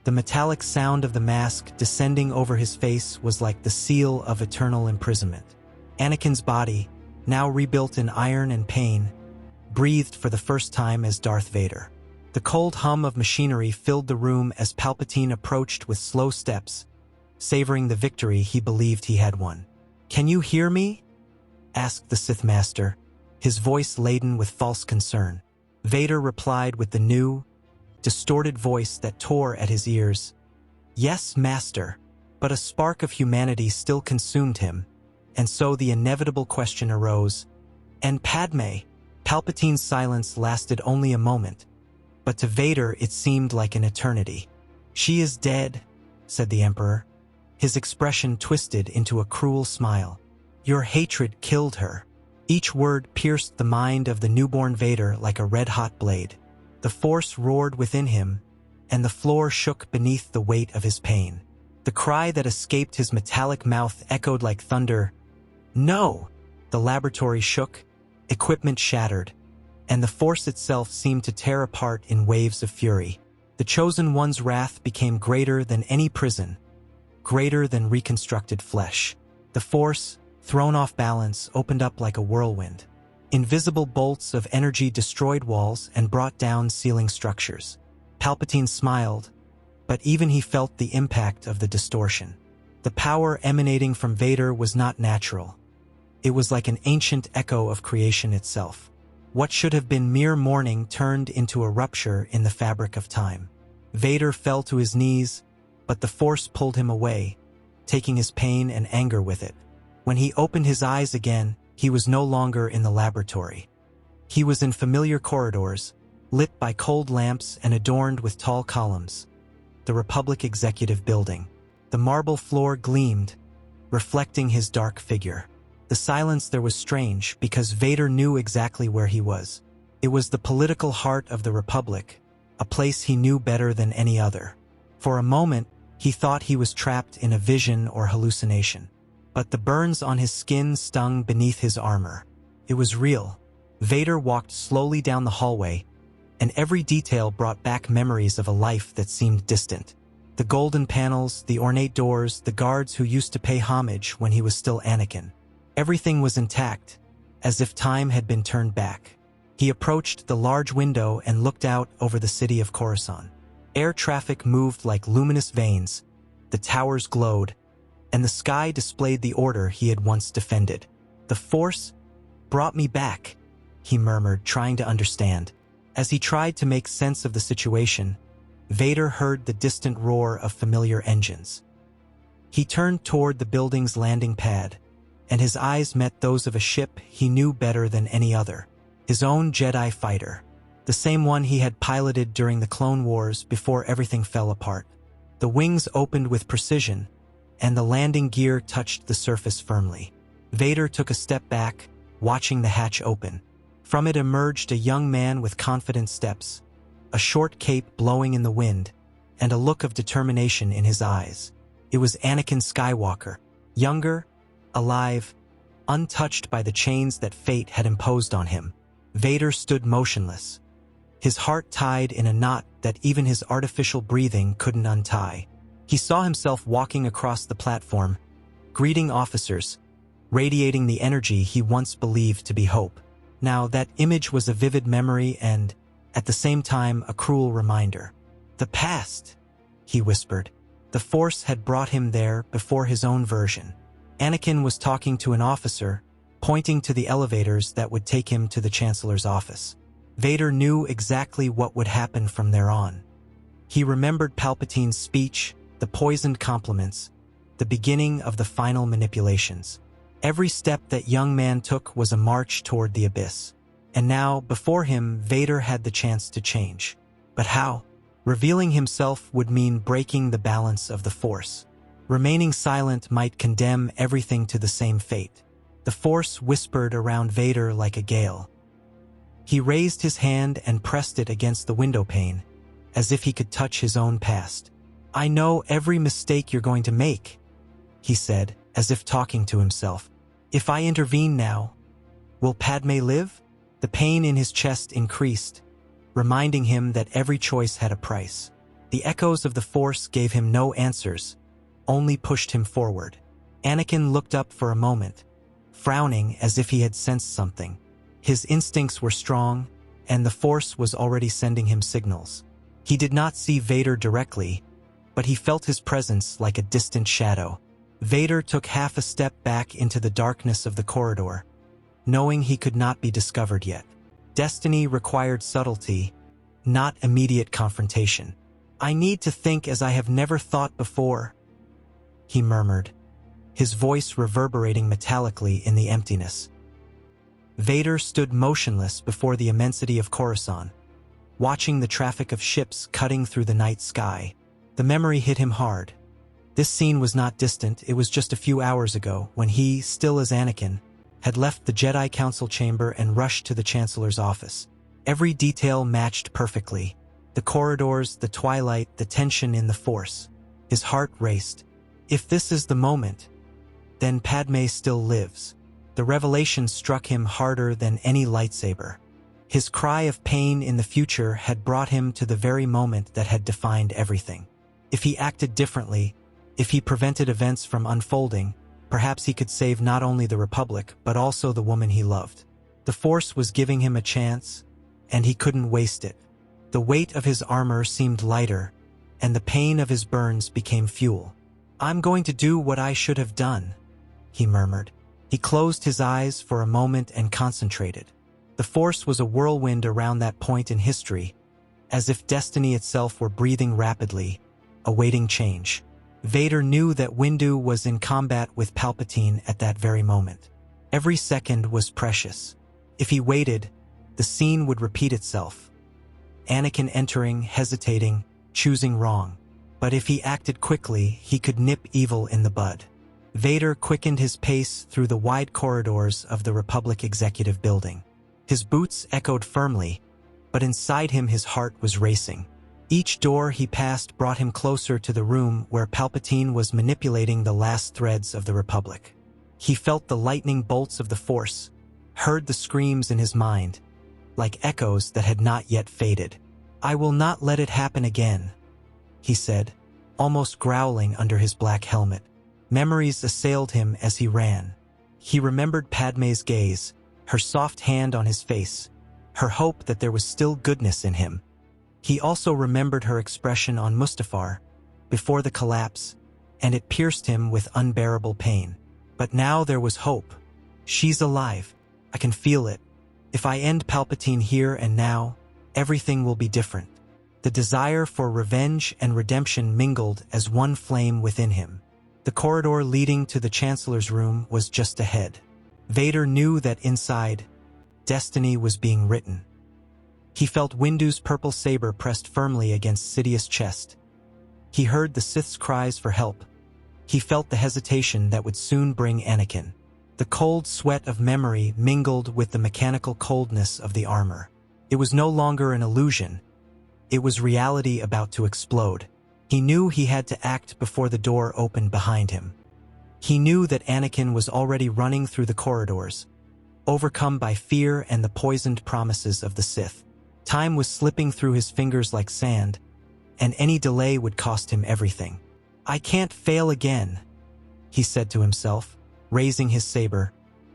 The metallic sound of the mask descending over his face was like the seal of eternal imprisonment. Anakin's body, now rebuilt in iron and pain, breathed for the first time as Darth Vader. The cold hum of machinery filled the room as Palpatine approached with slow steps, savoring the victory he believed he had won. "Can you hear me?" asked the Sith Master, his voice laden with false concern. Vader replied with the new, distorted voice that tore at his ears. "Yes, Master," but a spark of humanity still consumed him, and so the inevitable question arose. "And Padme?" Palpatine's silence lasted only a moment, but to Vader it seemed like an eternity. "She is dead," said the Emperor. His expression twisted into a cruel smile. "Your hatred killed her." Each word pierced the mind of the newborn Vader like a red-hot blade. The Force roared within him, and the floor shook beneath the weight of his pain. The cry that escaped his metallic mouth echoed like thunder. "No!" The laboratory shook, equipment shattered, and the Force itself seemed to tear apart in waves of fury. The Chosen One's wrath became greater than any prison, greater than reconstructed flesh. The Force, thrown off balance, opened up like a whirlwind. Invisible bolts of energy destroyed walls and brought down ceiling structures. Palpatine smiled, but even he felt the impact of the distortion. The power emanating from Vader was not natural. It was like an ancient echo of creation itself. What should have been mere mourning turned into a rupture in the fabric of time. Vader fell to his knees, but the Force pulled him away, taking his pain and anger with it. When he opened his eyes again, he was no longer in the laboratory. He was in familiar corridors, lit by cold lamps and adorned with tall columns. The Republic Executive Building. The marble floor gleamed, reflecting his dark figure. The silence there was strange because Vader knew exactly where he was. It was the political heart of the Republic, a place he knew better than any other. For a moment, he thought he was trapped in a vision or hallucination. But the burns on his skin stung beneath his armor. It was real. Vader walked slowly down the hallway, and every detail brought back memories of a life that seemed distant. The golden panels, the ornate doors, the guards who used to pay homage when he was still Anakin. Everything was intact, as if time had been turned back. He approached the large window and looked out over the city of Coruscant. Air traffic moved like luminous veins, the towers glowed, and the sky displayed the order he had once defended. "The Force brought me back," he murmured, trying to understand. As he tried to make sense of the situation, Vader heard the distant roar of familiar engines. He turned toward the building's landing pad, and his eyes met those of a ship he knew better than any other. His own Jedi fighter, the same one he had piloted during the Clone Wars before everything fell apart. The wings opened with precision, and the landing gear touched the surface firmly. Vader took a step back, watching the hatch open. From it emerged a young man with confident steps, a short cape blowing in the wind, and a look of determination in his eyes. It was Anakin Skywalker, younger, alive, untouched by the chains that fate had imposed on him. Vader stood motionless, his heart tied in a knot that even his artificial breathing couldn't untie. He saw himself walking across the platform, greeting officers, radiating the energy he once believed to be hope. Now, that image was a vivid memory and, at the same time, a cruel reminder. "The past," he whispered. The Force had brought him there before his own version. Anakin was talking to an officer, pointing to the elevators that would take him to the Chancellor's office. Vader knew exactly what would happen from there on. He remembered Palpatine's speech, the poisoned compliments, the beginning of the final manipulations. Every step that young man took was a march toward the abyss. And now, before him, Vader had the chance to change. But how? Revealing himself would mean breaking the balance of the Force. Remaining silent might condemn everything to the same fate. The Force whispered around Vader like a gale. He raised his hand and pressed it against the window pane, as if he could touch his own past. "I know every mistake you're going to make," he said, as if talking to himself. "If I intervene now, will Padme live?" The pain in his chest increased, reminding him that every choice had a price. The echoes of the Force gave him no answers, only pushed him forward. Anakin looked up for a moment, frowning as if he had sensed something. His instincts were strong, and the Force was already sending him signals. He did not see Vader directly, but he felt his presence like a distant shadow. Vader took half a step back into the darkness of the corridor, knowing he could not be discovered yet. Destiny required subtlety, not immediate confrontation. "I need to think as I have never thought before," he murmured, his voice reverberating metallically in the emptiness. Vader stood motionless before the immensity of Coruscant, watching the traffic of ships cutting through the night sky. The memory hit him hard. This scene was not distant, it was just a few hours ago, when he, still as Anakin, had left the Jedi Council chamber and rushed to the Chancellor's office. Every detail matched perfectly. The corridors, the twilight, the tension in the Force. His heart raced. If this is the moment, then Padme still lives. The revelation struck him harder than any lightsaber. His cry of pain in the future had brought him to the very moment that had defined everything. If he acted differently, if he prevented events from unfolding, perhaps he could save not only the Republic, but also the woman he loved. The Force was giving him a chance, and he couldn't waste it. The weight of his armor seemed lighter, and the pain of his burns became fuel. "I'm going to do what I should have done," he murmured. He closed his eyes for a moment and concentrated. The Force was a whirlwind around that point in history, as if destiny itself were breathing rapidly, awaiting change. Vader knew that Windu was in combat with Palpatine at that very moment. Every second was precious. If he waited, the scene would repeat itself. Anakin entering, hesitating, choosing wrong. But if he acted quickly, he could nip evil in the bud. Vader quickened his pace through the wide corridors of the Republic Executive Building. His boots echoed firmly, but inside him his heart was racing. Each door he passed brought him closer to the room where Palpatine was manipulating the last threads of the Republic. He felt the lightning bolts of the Force, heard the screams in his mind, like echoes that had not yet faded. "I will not let it happen again," he said, almost growling under his black helmet. Memories assailed him as he ran. He remembered Padme's gaze, her soft hand on his face, her hope that there was still goodness in him. He also remembered her expression on Mustafar, before the collapse, and it pierced him with unbearable pain. But now there was hope. "She's alive. I can feel it. If I end Palpatine here and now, everything will be different." The desire for revenge and redemption mingled as one flame within him. The corridor leading to the Chancellor's room was just ahead. Vader knew that inside, destiny was being written. He felt Windu's purple saber pressed firmly against Sidious's chest. He heard the Sith's cries for help. He felt the hesitation that would soon bring Anakin. The cold sweat of memory mingled with the mechanical coldness of the armor. It was no longer an illusion. It was reality about to explode. He knew he had to act before the door opened behind him. He knew that Anakin was already running through the corridors, overcome by fear and the poisoned promises of the Sith. Time was slipping through his fingers like sand, and any delay would cost him everything. "I can't fail again," he said to himself, raising his saber,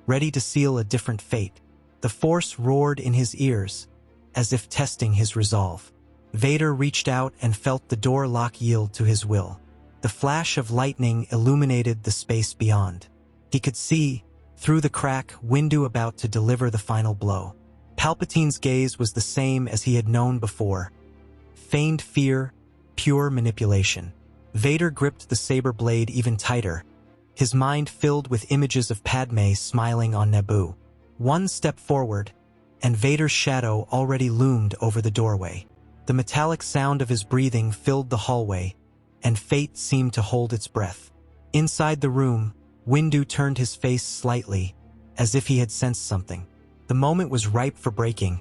ready to seal a different fate. The Force roared in his ears, as if testing his resolve. Vader reached out and felt the door lock yield to his will. The flash of lightning illuminated the space beyond. He could see, through the crack, Windu about to deliver the final blow. Palpatine's gaze was the same as he had known before. Feigned fear, pure manipulation. Vader gripped the saber blade even tighter, his mind filled with images of Padme smiling on Naboo. One step forward, and Vader's shadow already loomed over the doorway. The metallic sound of his breathing filled the hallway, and fate seemed to hold its breath. Inside the room, Windu turned his face slightly, as if he had sensed something. The moment was ripe for breaking,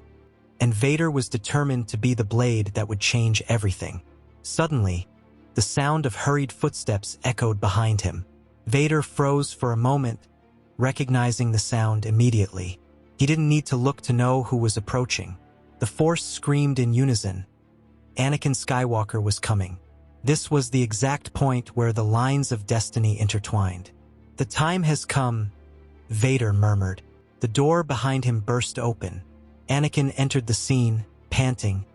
and Vader was determined to be the blade that would change everything. Suddenly, the sound of hurried footsteps echoed behind him. Vader froze for a moment, recognizing the sound immediately. He didn't need to look to know who was approaching. The Force screamed in unison, Anakin Skywalker was coming. This was the exact point where the lines of destiny intertwined. "The time has come," Vader murmured. The door behind him burst open. Anakin entered the scene, panting,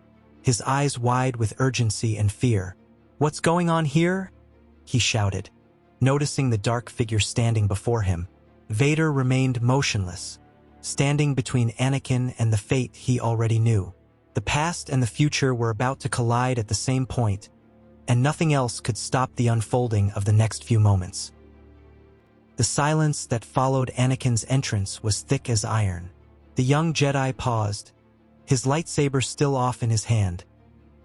his eyes wide with urgency and fear. "What's going on here?" he shouted. Noticing the dark figure standing before him, Vader remained motionless, standing between Anakin and the fate he already knew. The past and the future were about to collide at the same point, and nothing else could stop the unfolding of the next few moments. The silence that followed Anakin's entrance was thick as iron. The young Jedi paused, his lightsaber still off in his hand,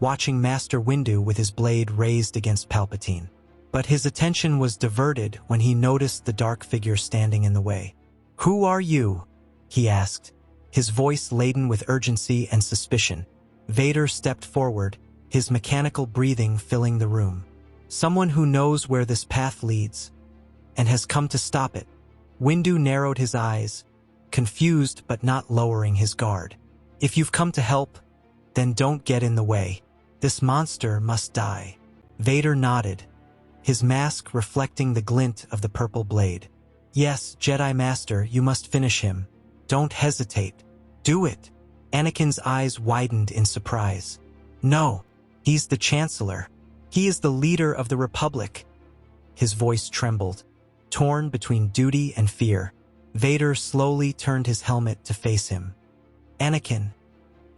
watching Master Windu with his blade raised against Palpatine. But his attention was diverted when he noticed the dark figure standing in the way. "Who are you?" he asked, his voice laden with urgency and suspicion. Vader stepped forward, his mechanical breathing filling the room. "Someone who knows where this path leads, and has come to stop it." Windu narrowed his eyes, confused but not lowering his guard. "If you've come to help, then don't get in the way. This monster must die." Vader nodded, his mask reflecting the glint of the purple blade. "Yes, Jedi Master, you must finish him. Don't hesitate. Do it." Anakin's eyes widened in surprise. "No, he's the Chancellor. He is the leader of the Republic." His voice trembled, torn between duty and fear. Vader slowly turned his helmet to face him. "Anakin,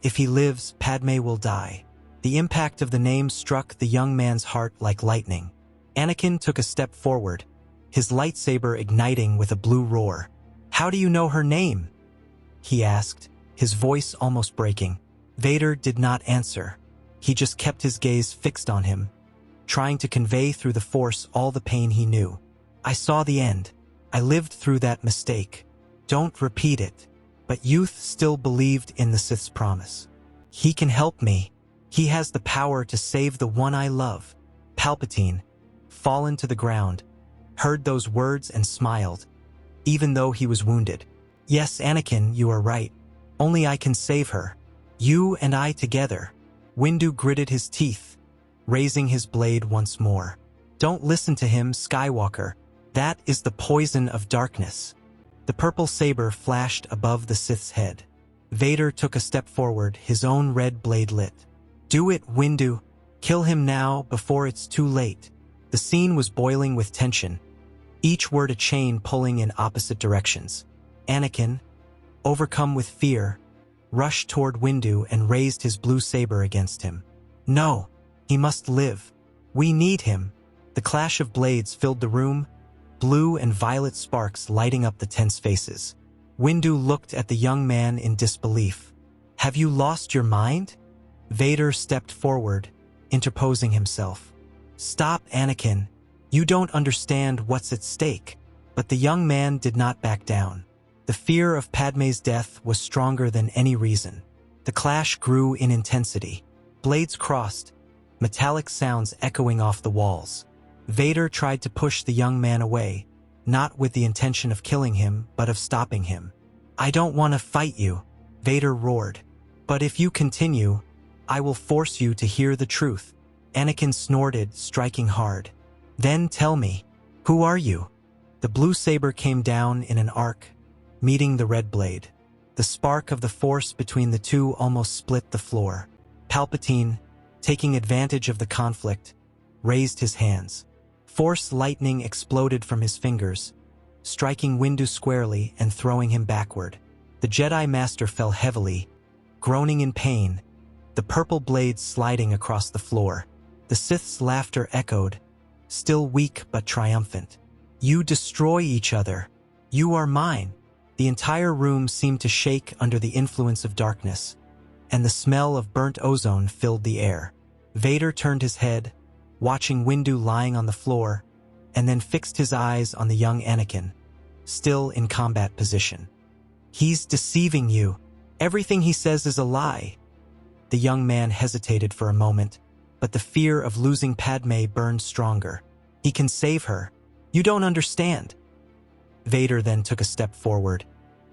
if he lives, Padme will die." The impact of the name struck the young man's heart like lightning. Anakin took a step forward, his lightsaber igniting with a blue roar. "How do you know her name?" he asked, his voice almost breaking. Vader did not answer. He just kept his gaze fixed on him, trying to convey through the Force all the pain he knew. "I saw the end. I lived through that mistake. Don't repeat it." But youth still believed in the Sith's promise. "He can help me. He has the power to save the one I love." Palpatine, fallen to the ground, heard those words and smiled, even though he was wounded. "Yes, Anakin, you are right. Only I can save her. You and I together." Windu gritted his teeth, raising his blade once more. "Don't listen to him, Skywalker. That is the poison of darkness." The purple saber flashed above the Sith's head. Vader took a step forward, his own red blade lit. "Do it, Windu. Kill him now before it's too late." The scene was boiling with tension, each word a chain pulling in opposite directions. Anakin, overcome with fear, rushed toward Windu and raised his blue saber against him. "No, he must live. We need him." The clash of blades filled the room, blue and violet sparks lighting up the tense faces. Windu looked at the young man in disbelief. "Have you lost your mind?" Vader stepped forward, interposing himself. "Stop, Anakin. You don't understand what's at stake." But the young man did not back down. The fear of Padme's death was stronger than any reason. The clash grew in intensity. Blades crossed, metallic sounds echoing off the walls. Vader tried to push the young man away, not with the intention of killing him, but of stopping him. "I don't want to fight you," Vader roared. "But if you continue, I will force you to hear the truth." Anakin snorted, striking hard. "Then tell me, who are you?" The blue saber came down in an arc, meeting the red blade. The spark of the Force between the two almost split the floor. Palpatine, taking advantage of the conflict, raised his hands. Force lightning exploded from his fingers, striking Windu squarely and throwing him backward. The Jedi Master fell heavily, groaning in pain, the purple blade sliding across the floor. The Sith's laughter echoed, still weak but triumphant. "You destroy each other. You are mine." The entire room seemed to shake under the influence of darkness, and the smell of burnt ozone filled the air. Vader turned his head, watching Windu lying on the floor, and then fixed his eyes on the young Anakin, still in combat position. "He's deceiving you. Everything he says is a lie." The young man hesitated for a moment, but the fear of losing Padme burned stronger. "He can save her. You don't understand." Vader then took a step forward,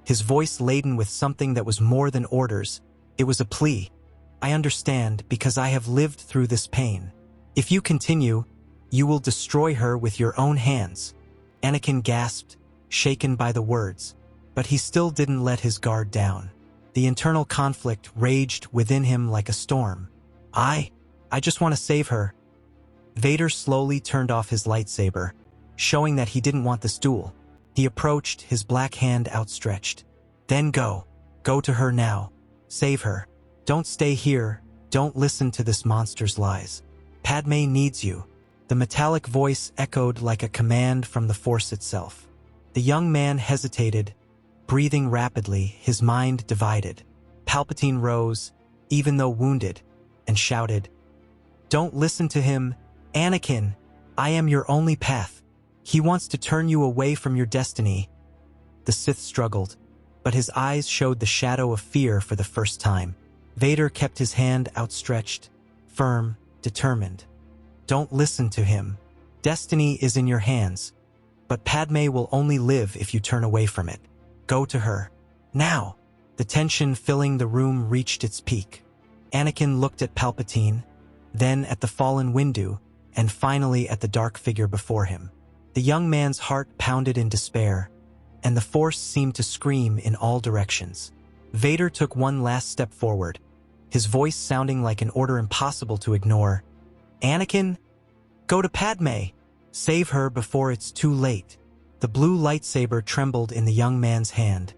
his voice laden with something that was more than orders. It was a plea. I understand because I have lived through this pain. If you continue, you will destroy her with your own hands." Anakin gasped, shaken by the words, but he still didn't let his guard down. The internal conflict raged within him like a storm. I just want to save her." Vader slowly turned off his lightsaber, showing that he didn't want this duel. He approached, his black hand outstretched. "Then go to her now. Save her. Don't stay here. Don't listen to this monster's lies. Padme needs you." The metallic voice echoed like a command from the Force itself. The young man hesitated, breathing rapidly, his mind divided. Palpatine rose, even though wounded, and shouted, "Don't listen to him, Anakin. I am your only path. He wants to turn you away from your destiny." The Sith struggled, but his eyes showed the shadow of fear for the first time. Vader kept his hand outstretched, firm, determined. "Don't listen to him. Destiny is in your hands, but Padme will only live if you turn away from it. Go to her. Now." The tension filling the room reached its peak. Anakin looked at Palpatine, then at the fallen Windu, and finally at the dark figure before him. The young man's heart pounded in despair, and the Force seemed to scream in all directions. Vader took one last step forward, his voice sounding like an order impossible to ignore. "Anakin, go to Padme. Save her before it's too late." The blue lightsaber trembled in the young man's hand,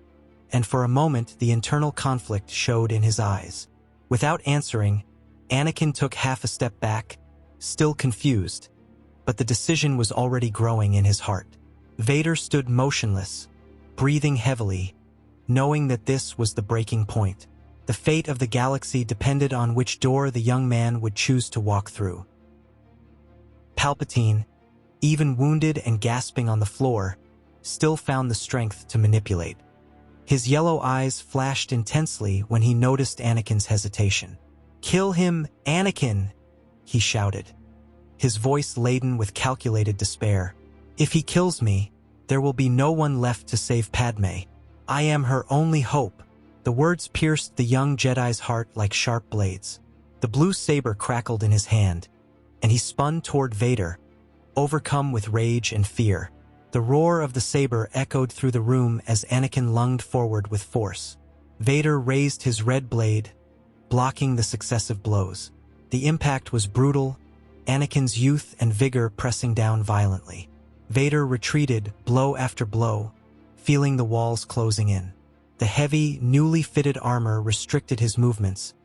and for a moment the internal conflict showed in his eyes. Without answering, Anakin took half a step back, still confused, but the decision was already growing in his heart. Vader stood motionless, breathing heavily, knowing that this was the breaking point. The fate of the galaxy depended on which door the young man would choose to walk through. Palpatine, even wounded and gasping on the floor, still found the strength to manipulate. His yellow eyes flashed intensely when he noticed Anakin's hesitation. "Kill him, Anakin!" he shouted, his voice laden with calculated despair. "If he kills me, there will be no one left to save Padme. I am her only hope." The words pierced the young Jedi's heart like sharp blades. The blue saber crackled in his hand, and he spun toward Vader, overcome with rage and fear. The roar of the saber echoed through the room as Anakin lunged forward with force. Vader raised his red blade, blocking the successive blows. The impact was brutal, Anakin's youth and vigor pressing down violently. Vader retreated blow after blow, feeling the walls closing in. The heavy, newly fitted armor restricted his movements,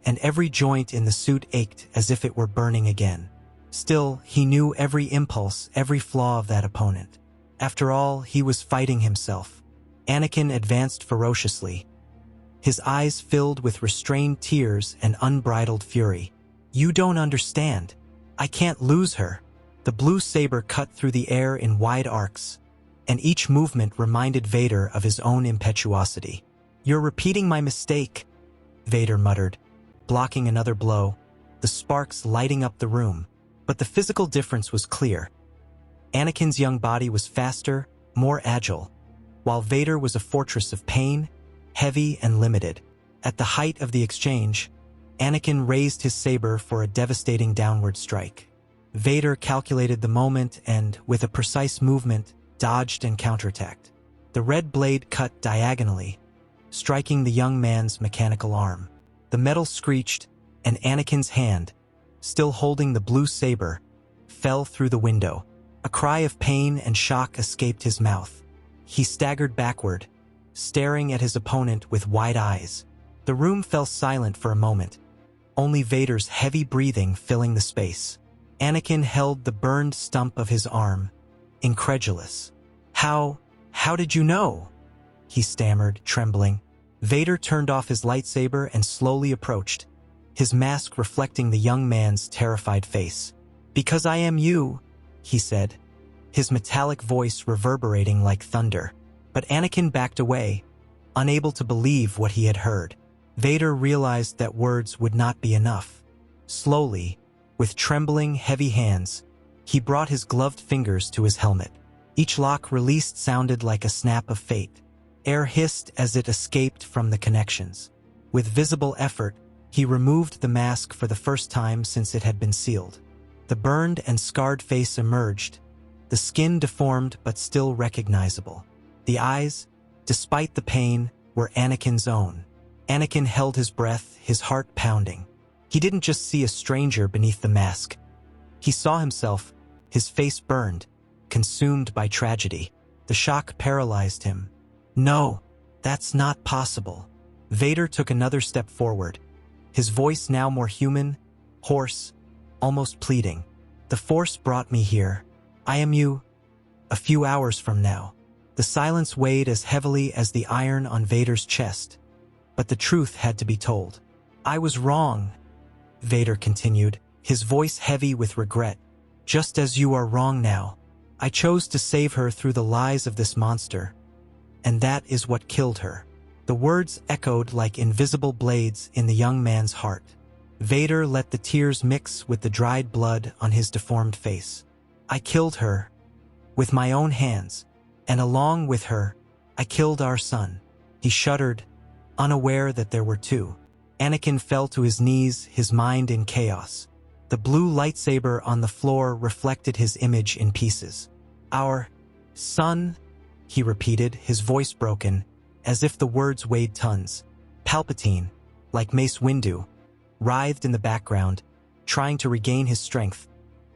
and every joint in the suit ached as if it were burning again. Still, he knew every impulse, every flaw of that opponent. After all, he was fighting himself. Anakin advanced ferociously, his eyes filled with restrained tears and unbridled fury. "You don't understand. I can't lose her." The blue saber cut through the air in wide arcs, and each movement reminded Vader of his own impetuosity. "You're repeating my mistake," Vader muttered, blocking another blow, the sparks lighting up the room. But the physical difference was clear. Anakin's young body was faster, more agile, while Vader was a fortress of pain, heavy and limited. At the height of the exchange, Anakin raised his saber for a devastating downward strike. Vader calculated the moment and, with a precise movement, dodged and counterattacked. The red blade cut diagonally, striking the young man's mechanical arm. The metal screeched, and Anakin's hand, still holding the blue saber, fell through the window. A cry of pain and shock escaped his mouth. He staggered backward, staring at his opponent with wide eyes. The room fell silent for a moment, only Vader's heavy breathing filling the space. Anakin held the burned stump of his arm, incredulous. How did you know?" he stammered, trembling. Vader turned off his lightsaber and slowly approached, his mask reflecting the young man's terrified face. "Because I am you," he said, his metallic voice reverberating like thunder. But Anakin backed away, unable to believe what he had heard. Vader realized that words would not be enough. Slowly, with trembling, heavy hands, he brought his gloved fingers to his helmet. Each lock released sounded like a snap of fate. Air hissed as it escaped from the connections. With visible effort, He removed the mask for the first time since it had been sealed. The burned and scarred face emerged, the skin deformed but still recognizable. The eyes, despite the pain, were Anakin's own. Anakin held his breath, his heart pounding. He didn't just see a stranger beneath the mask. He saw himself, his face burned, consumed by tragedy. The shock paralyzed him. No, that's not possible. Vader took another step forward, his voice now more human, hoarse, almost pleading. The Force brought me here. I am you. A few hours from now. The silence weighed as heavily as the iron on Vader's chest. But the truth had to be told. I was wrong, Vader continued, his voice heavy with regret. Just as you are wrong now. I chose to save her through the lies of this monster. And that is what killed her. The words echoed like invisible blades in the young man's heart. Vader let the tears mix with the dried blood on his deformed face. I killed her. With my own hands. And along with her, I killed our son. He shuddered, unaware that there were two. Anakin fell to his knees, his mind in chaos. The blue lightsaber on the floor reflected his image in pieces. Our son, he repeated, his voice broken, as if the words weighed tons. Palpatine, like Mace Windu, writhed in the background, trying to regain his strength,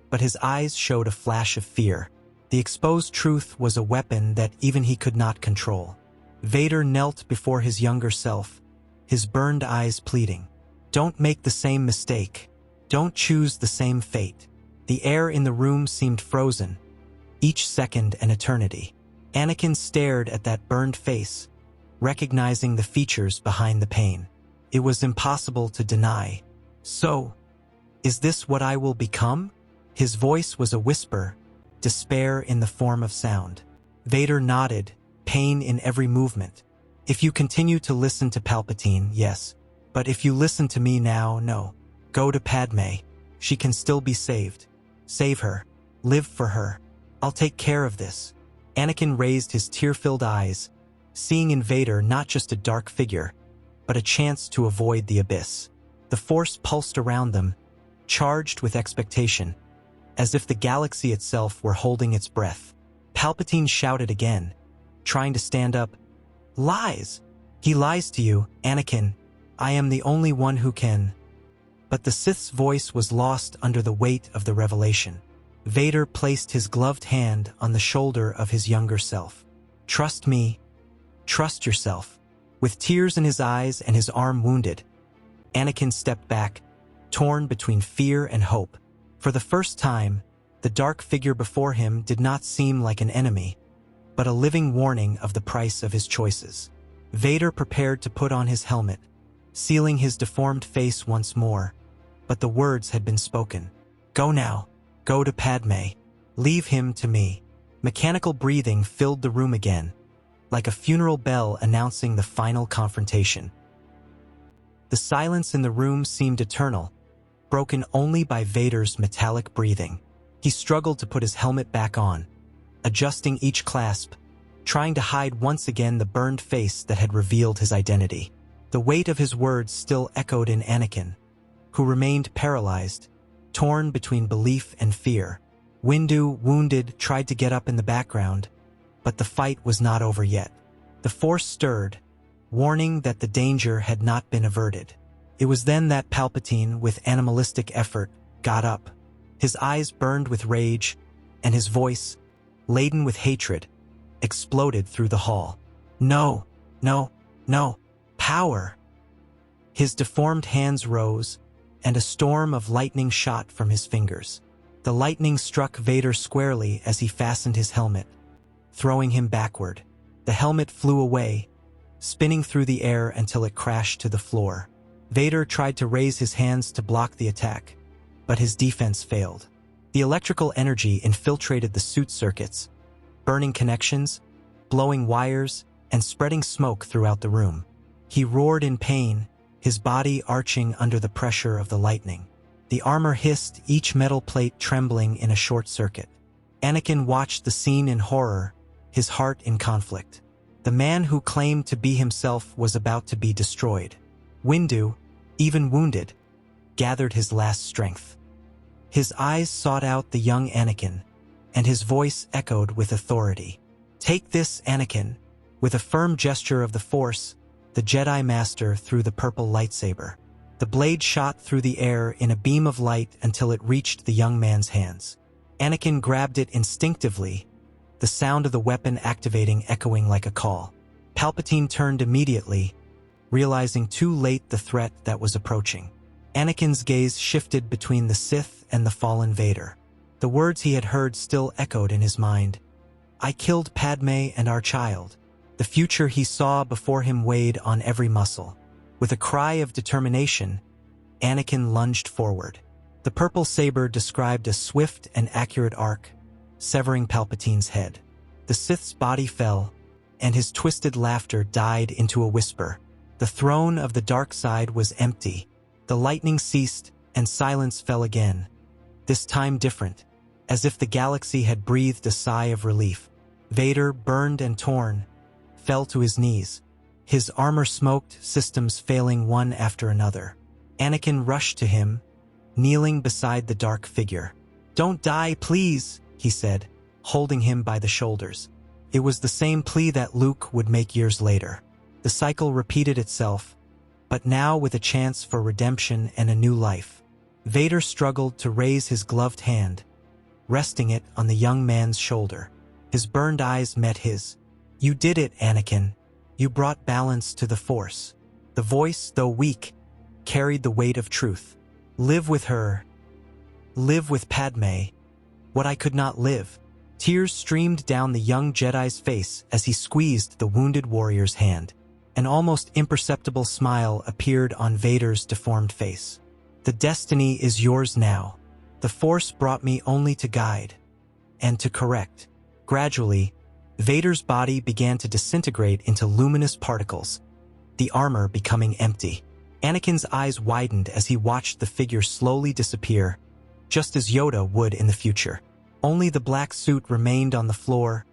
but his eyes showed a flash of fear. The exposed truth was a weapon that even he could not control. Vader knelt before his younger self, his burned eyes pleading. Don't make the same mistake. Don't choose the same fate. The air in the room seemed frozen, each second an eternity. Anakin stared at that burned face, recognizing the features behind the pain. It was impossible to deny. So, is this what I will become? His voice was a whisper, despair in the form of sound. Vader nodded, pain in every movement. If you continue to listen to Palpatine, yes. But if you listen to me now, no. Go to Padme. She can still be saved. Save her. Live for her. I'll take care of this. Anakin raised his tear-filled eyes, seeing in Vader not just a dark figure, but a chance to avoid the abyss. The Force pulsed around them, charged with expectation, as if the galaxy itself were holding its breath. Palpatine shouted again, trying to stand up. Lies! He lies to you, Anakin. I am the only one who can. But the Sith's voice was lost under the weight of the revelation. Vader placed his gloved hand on the shoulder of his younger self. Trust me. Trust yourself. With tears in his eyes and his arm wounded, Anakin stepped back, torn between fear and hope. For the first time, the dark figure before him did not seem like an enemy, but a living warning of the price of his choices. Vader prepared to put on his helmet, sealing his deformed face once more, but the words had been spoken. Go now. Go to Padme. Leave him to me. Mechanical breathing filled the room again, like a funeral bell announcing the final confrontation. The silence in the room seemed eternal, broken only by Vader's metallic breathing. He struggled to put his helmet back on, adjusting each clasp, trying to hide once again the burned face that had revealed his identity. The weight of his words still echoed in Anakin, who remained paralyzed, torn between belief and fear. Windu, wounded, tried to get up in the background, but the fight was not over yet. The Force stirred, warning that the danger had not been averted. It was then that Palpatine, with animalistic effort, got up. His eyes burned with rage, and his voice, laden with hatred, exploded through the hall. No, no, no, power! His deformed hands rose, and a storm of lightning shot from his fingers. The lightning struck Vader squarely as he fastened his helmet, throwing him backward. The helmet flew away, spinning through the air until it crashed to the floor. Vader tried to raise his hands to block the attack, but his defense failed. The electrical energy infiltrated the suit circuits, burning connections, blowing wires, and spreading smoke throughout the room. He roared in pain, his body arching under the pressure of the lightning. The armor hissed, each metal plate trembling in a short circuit. Anakin watched the scene in horror, his heart in conflict. The man who claimed to be himself was about to be destroyed. Windu, even wounded, gathered his last strength. His eyes sought out the young Anakin, and his voice echoed with authority. "Take this, Anakin." With a firm gesture of the Force, the Jedi Master threw the purple lightsaber. The blade shot through the air in a beam of light until it reached the young man's hands. Anakin grabbed it instinctively, the sound of the weapon activating echoing like a call. Palpatine turned immediately, realizing too late the threat that was approaching. Anakin's gaze shifted between the Sith and the fallen Vader. The words he had heard still echoed in his mind. "I killed Padme and our child." The future he saw before him weighed on every muscle. With a cry of determination, Anakin lunged forward. The purple saber described a swift and accurate arc, severing Palpatine's head. The Sith's body fell, and his twisted laughter died into a whisper. The throne of the dark side was empty. The lightning ceased, and silence fell again. This time different, as if the galaxy had breathed a sigh of relief. Vader, burned and torn, fell to his knees, his armor smoked, systems failing one after another. Anakin rushed to him, kneeling beside the dark figure. "Don't die, please," he said, holding him by the shoulders. It was the same plea that Luke would make years later. The cycle repeated itself, but now with a chance for redemption and a new life. Vader struggled to raise his gloved hand, resting it on the young man's shoulder. His burned eyes met his. "You did it, Anakin. You brought balance to the Force." The voice, though weak, carried the weight of truth. "Live with her. Live with Padme. What I could not live." Tears streamed down the young Jedi's face as he squeezed the wounded warrior's hand. An almost imperceptible smile appeared on Vader's deformed face. "The destiny is yours now. The Force brought me only to guide and to correct." Gradually, Vader's body began to disintegrate into luminous particles, the armor becoming empty. Anakin's eyes widened as he watched the figure slowly disappear, just as Yoda would in the future. Only the black suit remained on the floor,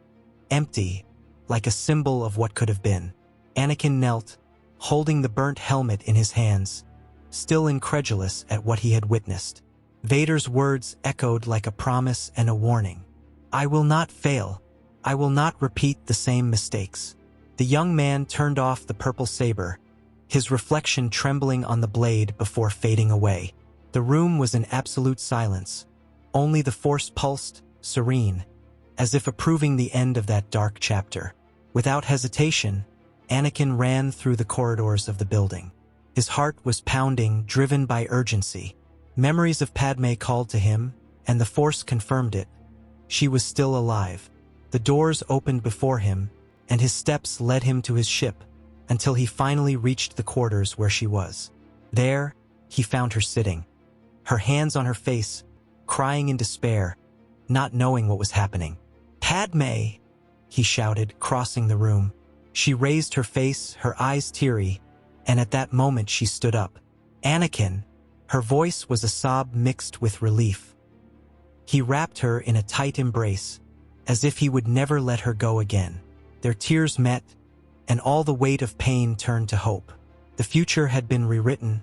empty, like a symbol of what could have been. Anakin knelt, holding the burnt helmet in his hands, still incredulous at what he had witnessed. Vader's words echoed like a promise and a warning. "I will not fail. I will not repeat the same mistakes." The young man turned off the purple saber, his reflection trembling on the blade before fading away. The room was in absolute silence. Only the Force pulsed, serene, as if approving the end of that dark chapter. Without hesitation, Anakin ran through the corridors of the building. His heart was pounding, driven by urgency. Memories of Padme called to him, and the Force confirmed it. She was still alive. The doors opened before him, and his steps led him to his ship, until he finally reached the quarters where she was. There, he found her sitting, her hands on her face, crying in despair, not knowing what was happening. "Padme!" he shouted, crossing the room. She raised her face, her eyes teary, and at that moment she stood up. "Anakin!" Her voice was a sob mixed with relief. He wrapped her in a tight embrace, as if he would never let her go again. Their tears met, and all the weight of pain turned to hope. The future had been rewritten,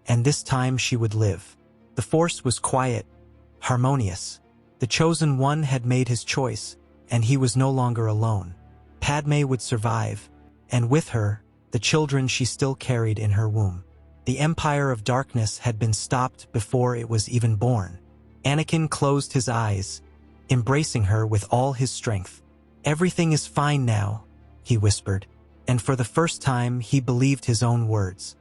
and this time she would live. The Force was quiet, harmonious. The chosen one had made his choice, and he was no longer alone. Padme would survive, and with her, the children she still carried in her womb. The Empire of Darkness had been stopped before it was even born. Anakin closed his eyes, embracing her with all his strength. "Everything is fine now," he whispered, and for the first time he believed his own words.